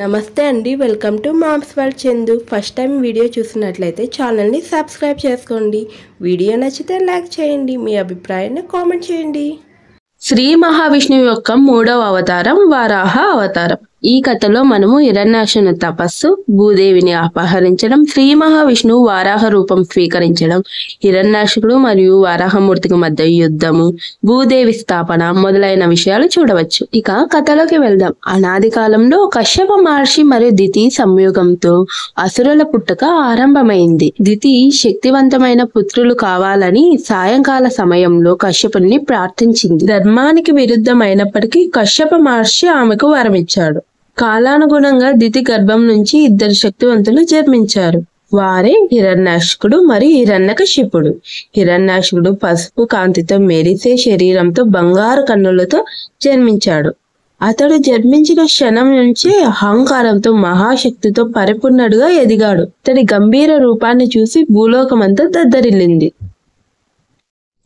నమస్తే అండి, welcome to moms world Chandu. First time video చూసినట్లయితే ఛానల్ని సబ్స్క్రైబ్ చేసుకోండి. వీడియో నచ్చితే లైక్ చేయండి, మీ అభిప్రాయాన్ని కామెంట్ చేయండి. శ్రీ మహావిష్ణువు యొక్క 3వ అవతారం వరాహ అవతారం. ఈ కథలో మనము హిరణ్యాక్షుని తపస్సు, భూదేవిని అపహరించడం, శ్రీ మహావిష్ణువు వారాహ రూపం స్వీకరించడం, హిరణ్యాక్షుడు మరియు వారాహమూర్తికి మధ్య యుద్ధము, భూదేవి స్థాపన మొదలైన విషయాలు చూడవచ్చు. ఇక కథలోకి వెళ్దాం. అనాది కాలంలో కశ్యప మహర్షి మరియు దితి సంయోగంతో అసురుల పుట్టుక ఆరంభమైంది. దితి శక్తివంతమైన పుత్రులు కావాలని సాయంకాల సమయంలో కశ్యపుని ప్రార్థించింది. ధర్మానికి విరుద్ధమైనప్పటికీ కశ్యప మహర్షి ఆమెకు వరమిచ్చాడు. కాలానుగుణంగా దితి గర్భం నుంచి 2 శక్తివంతులు జన్మించారు. వారే హిరణ్యాక్షుడు మరియు హిరణ్యకశిపుడు. హిరణ్యాక్షుడు పసుపు కాంతితో మెరిసే శరీరంతో బంగారు కన్నులతో జన్మించాడు. అతడు జన్మించిన క్షణం నుంచే అహంకారంతో మహాశక్తితో పరిపూర్ణుడుగా ఎదిగాడు. అతడి గంభీర రూపాన్ని చూసి భూలోకమంతా దద్దరిల్లింది.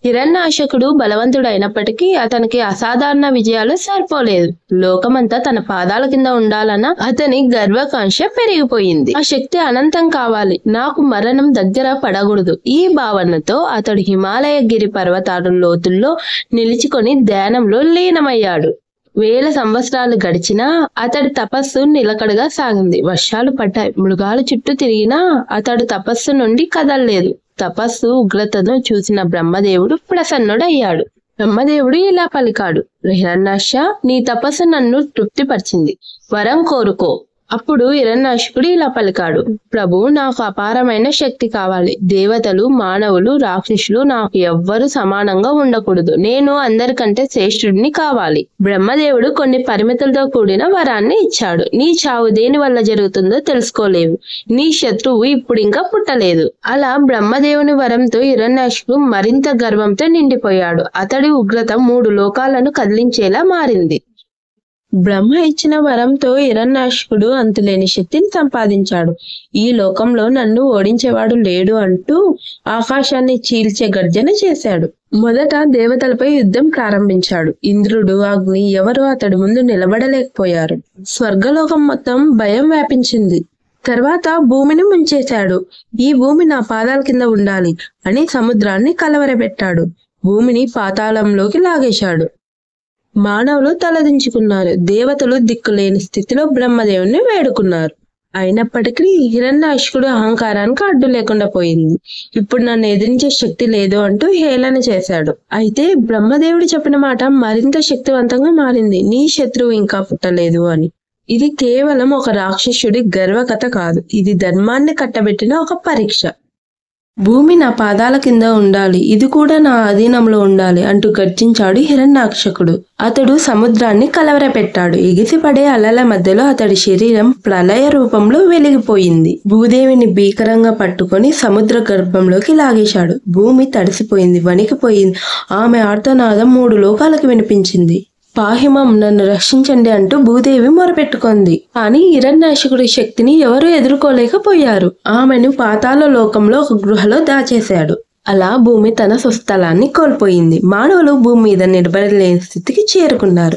హిరణ్యాక్షకుడు బలవంతుడైనప్పటికీ అతనికి అసాధారణ విజయాలు సరిపోలేదు. లోకమంతా తన పాదాల కింద ఉండాలన్న అతని గర్వకాంక్ష పెరిగిపోయింది. ఆ శక్తి అనంతం కావాలి, నాకు మరణం దగ్గర పడకూడదు. ఈ భావనతో అతడు హిమాలయ గిరి పర్వతాల లోతుల్లో నిలిచికొని ధ్యానంలో లీనమయ్యాడు. 1000 సంవత్సరాలు గడిచినా అతడి తపస్సు నిలకడగా సాగింది. వర్షాలు పడ్డాయి, మృగాలు చుట్టూ తిరిగినా అతడు తపస్సు నుండి కదలలేదు. తపస్సు ఉగ్రతను చూసిన బ్రహ్మదేవుడు ప్రసన్నుడయ్యాడు. బ్రహ్మదేవుడు ఇలా పలికాడు: హిరణ్యాక్ష, నీ తపస్సు నన్ను తృప్తిపరిచింది, వరం కోరుకో. అప్పుడు హిరణ్యాక్షుడు ఇలా పలికాడు: ప్రభు, నాకు అపారమైన శక్తి కావాలి. దేవతలు, మానవులు, రాక్షసులు నాకు ఎవ్వరూ సమానంగా ఉండకూడదు. నేను అందరికంటే శ్రేష్ఠుడిని కావాలి. బ్రహ్మదేవుడు కొన్ని పరిమితులతో కూడిన వరాన్ని ఇచ్చాడు. నీ చావు దేని వల్ల జరుగుతుందో తెలుసుకోలేవు. నీ శత్రువు ఇప్పుడు ఇంకా పుట్టలేదు. అలా బ్రహ్మదేవుని వరంతో హిరణ్యాక్షుడు మరింత గర్వంతో నిండిపోయాడు. అతడి ఉగ్రత 3 లోకాలను కదిలించేలా మారింది. బ్రహ్మ ఇచ్చిన వరంతో హిరణ్యాక్షుడు అంతులేని శక్తిని సంపాదించాడు. ఈ లోకంలో నన్ను ఓడించేవాడు లేడు అంటూ ఆకాశాన్ని చీల్చే గర్జన చేశాడు. మొదట దేవతలపై యుద్ధం ప్రారంభించాడు. ఇంద్రుడు, అగ్ని ఎవరు అతడి ముందు నిలబడలేకపోయారు. స్వర్గలోకం మొత్తం భయం వ్యాపించింది. తర్వాత భూమిని ముంచేశాడు. ఈ భూమి నా పాదాల కింద ఉండాలి అని సముద్రాన్ని కలవరపెట్టాడు. భూమిని పాతాళంలోకి లాగేశాడు. మానవులు తలదించుకున్నారు. దేవతలు దిక్కులేని స్థితిలో బ్రహ్మదేవుని వేడుకున్నారు. అయినప్పటికీ హిరణ్యాక్షుడు అహంకారానికి అడ్డు లేకుండా పోయింది. ఇప్పుడు నన్ను ఎదిరించే శక్తి లేదు అంటూ హేళన చేశాడు. అయితే బ్రహ్మదేవుడు చెప్పిన మాట మరింత శక్తివంతంగా మారింది: నీ శత్రువు ఇంకా పుట్టలేదు అని. ఇది కేవలం ఒక రాక్షసుడి గర్వకథ కాదు, ఇది ధర్మాన్ని కట్టబెట్టిన ఒక పరీక్ష. భూమి నా పాదాల కింద ఉండాలి, ఇది కూడా నా అధీనంలో ఉండాలి అంటూ గర్జించాడు హిరణ్యాక్షకుడు. అతడు సముద్రాన్ని కలవరపెట్టాడు. ఎగిసిపడే అలల మధ్యలో అతడి శరీరం ప్రళయ రూపంలో వెలిగిపోయింది. భూదేవిని భీకరంగా పట్టుకొని సముద్ర గర్భంలోకి లాగేశాడు. భూమి తడిసిపోయింది, వణికిపోయింది. ఆమె ఆర్తనాదం 3 లోకాలకు వినిపించింది. పాహిమం, నన్ను రక్షించండి అంటూ భూదేవి మొరపెట్టుకుంది. కానీ హిరణ్యాక్షకుడి శక్తిని ఎవరూ ఎదుర్కోలేకపోయారు. ఆమెను పాతాళ లోకంలో ఒక గుహలో దాచేశాడు. అలా భూమి తన స్వస్థలాన్ని కోల్పోయింది. మానవులు భూమి మీద నిలబడలేని స్థితికి చేరుకున్నారు.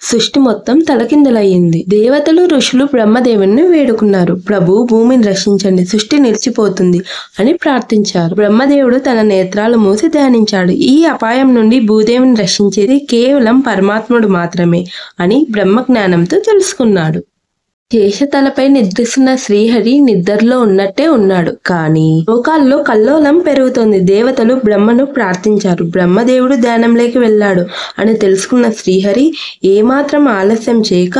సృష్టి మొత్తం తలకిందులయ్యింది. దేవతలు, ఋషులు బ్రహ్మదేవుని వేడుకున్నారు. ప్రభు, భూమిని రక్షించండి, సృష్టి నిలిచిపోతుంది అని ప్రార్థించారు. బ్రహ్మదేవుడు తన నేత్రాలు మూసి ధ్యానించాడు. ఈ అపాయం నుండి భూదేవిని రక్షించేది కేవలం పరమాత్ముడు మాత్రమే అని బ్రహ్మజ్ఞానంతో తెలుసుకున్నాడు. శేషతలపై నిద్రిస్తున్న శ్రీహరి నిద్రలో ఉన్నట్టే ఉన్నాడు. కానీ లోకాల్లో కల్లోలం పెరుగుతోంది. దేవతలు బ్రహ్మను ప్రార్థించారు. బ్రహ్మదేవుడు ధ్యానంలోకి వెళ్ళాడు అని తెలుసుకున్న శ్రీహరి ఏమాత్రం ఆలస్యం చేయక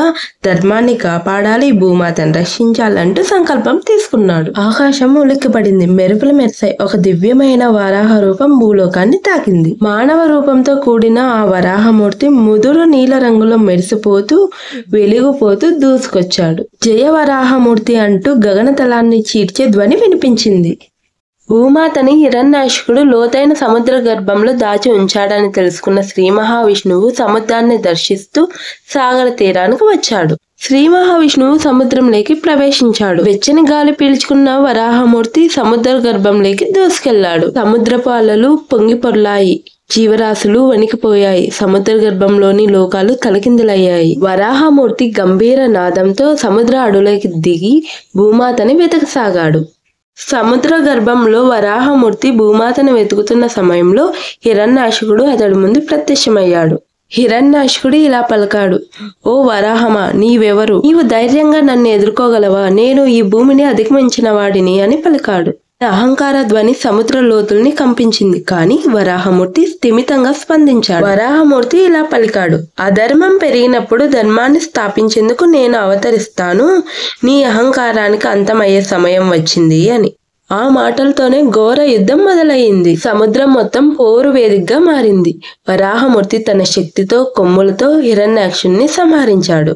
ధర్మాన్ని కాపాడాలి, భూమాతను రక్షించాలంటూ సంకల్పం తీసుకున్నాడు. ఆకాశం ఉలిక్కిపడింది, మెరుపులు మెరిశాయి. ఒక దివ్యమైన వరాహ రూపం భూలోకాన్ని తాకింది. మానవ రూపంతో కూడిన ఆ వరాహమూర్తి ముదురు నీల రంగులో మెరిసిపోతూ వెలిగిపోతూ దూసుకొచ్చాడు. జయ వరాహమూర్తి అంటూ గగనతలాన్ని చీల్చే ధ్వని వినిపించింది. భూమాతని హిరణ్యాక్షకుడు లోతైన సముద్ర గర్భంలో దాచి ఉంచాడని తెలుసుకున్న శ్రీ మహావిష్ణువు సముద్రాన్ని దర్శిస్తూ సాగర తీరానికి వచ్చాడు. శ్రీ మహావిష్ణువు సముద్రంలోకి ప్రవేశించాడు. వెచ్చని గాలి పీల్చుకున్న వరాహమూర్తి సముద్ర గర్భంలోకి దూసుకెళ్లాడు. సముద్రపు అలలు పొంగి పొర్లాయి. జీవరాశులు వణికిపోయాయి. సముద్ర గర్భంలోని లోకాలు తలకిందులయ్యాయి. వరాహమూర్తి గంభీర నాదంతో సముద్ర అడుగులోకి దిగి భూమాతని వెతకసాగాడు. సముద్ర గర్భంలో వరాహమూర్తి భూమాతను వెతుకుతున్న సమయంలో హిరణ్యాక్షుడు అతడి ముందు ప్రత్యక్షమయ్యాడు. హిరణ్యాక్షుడు ఇలా పలికాడు, ఓ వరాహమా, నీవెవరు? నీవు ధైర్యంగా నన్ను ఎదుర్కోగలవా? నేను ఈ భూమిని అధిగమించిన వాడిని అని పలికాడు. అహంకార ధ్వని సముద్ర లోతుల్ని కంపించింది. కానీ వరాహమూర్తి స్థిమితంగా స్పందించాడు. వరాహమూర్తి ఇలా పలికాడు, అధర్మం పెరిగినప్పుడు ధర్మాన్ని స్థాపించేందుకు నేను అవతరిస్తాను. నీ అహంకారానికి అంతమయ్యే సమయం వచ్చింది అని. ఆ మాటలతోనే ఘోర యుద్ధం మొదలయ్యింది. సముద్రం మొత్తం పోరు వేదికగా మారింది. వరాహమూర్తి తన శక్తితో కొమ్ములతో హిరణ్యాక్షుణ్ణి సంహరించాడు.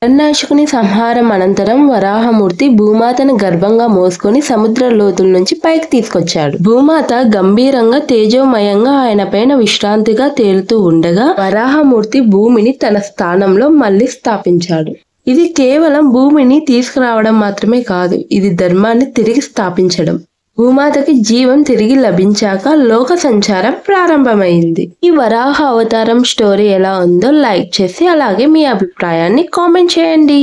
హిరణ్యాక్షుని సంహారం అనంతరం వరాహమూర్తి భూమాతను గర్భంగా మోసుకొని సముద్ర లోతుల నుంచి పైకి తీసుకొచ్చాడు. భూమాత గంభీరంగా తేజోమయంగా ఆయన పైన విశ్రాంతిగా తేలుతూ ఉండగా వరాహమూర్తి భూమిని తన స్థానంలో మళ్లీ స్థాపించాడు. ఇది కేవలం భూమిని తీసుకురావడం మాత్రమే కాదు, ఇది ధర్మాన్ని తిరిగి స్థాపించడం. భూమాతకి జీవం తిరిగి లభించాక లోక సంచారం ప్రారంభమైంది. ఈ వరాహ అవతారం స్టోరీ ఎలా ఉందో లైక్ చేసి అలాగే మీ అభిప్రాయాన్ని కామెంట్ చేయండి.